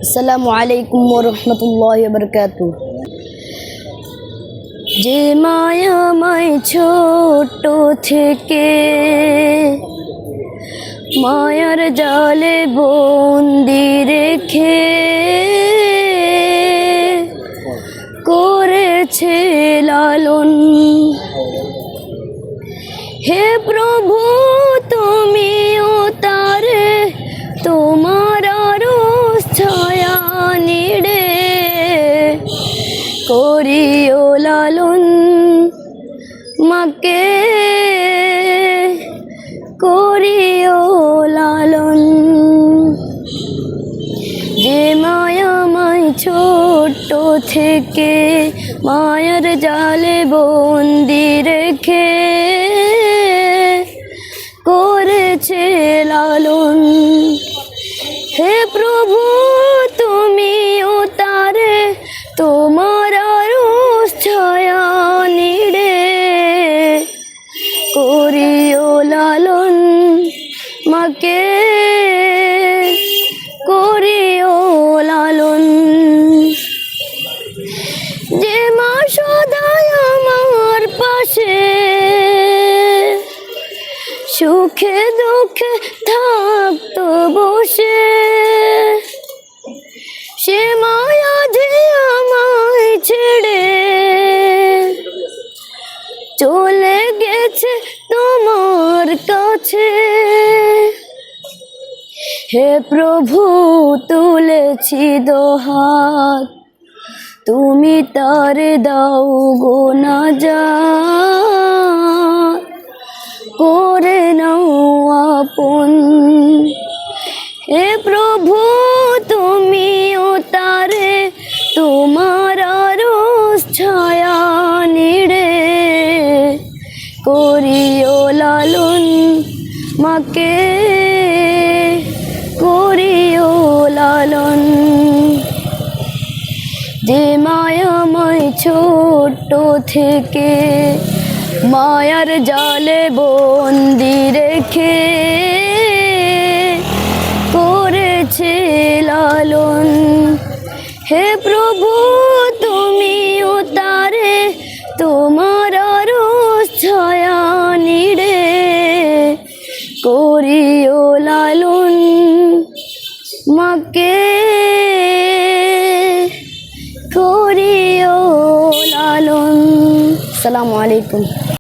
আসসালামু আলাইকুম ওয়া রাহমাতুল্লাহি ওয়া বারাকাতুহু। যে মায়াময় ছোট থেকে মায়ার জালে বন্দি রেখে করেছে লালন, হে প্রভু তুমিও তারে তোমার আরশ ছায়া নিড়ে করিও লালন, মাকে করিও লালন। যে মায়াময় ছোট থেকে মায়ার জালে বন্দি রেখে করেছে লালন, হে প্রভু তুমিও তারে তোমার আরশ ছায়া নিড়ে করিও লালন, মাকে করিও লালন। যে মা সদাই আমার পাশে সুখে দুঃখে থাকতো বসে, সে মায়া যে আমায় ছেড়ে চলে গেছে তোমার কাছে, হে প্রভু তুলেছি দোহাত তুমি তার দাও গো নাজাত, করে নাও আপন, হে প্রভু তুমিও তারে তোমার আরশ ছায়া নিড়ে করিও লালন, মাকে করিও লালন। যে মায়াময় ছোট থেকে মায়ার জালে বন্দি রেখে করেছে লালন, হে প্রভু তুমিও তারে তোমার আরশ ছায়া নিড়ে করিও লালন, মাকে করিও লালন। আসসালামু আলাইকুম।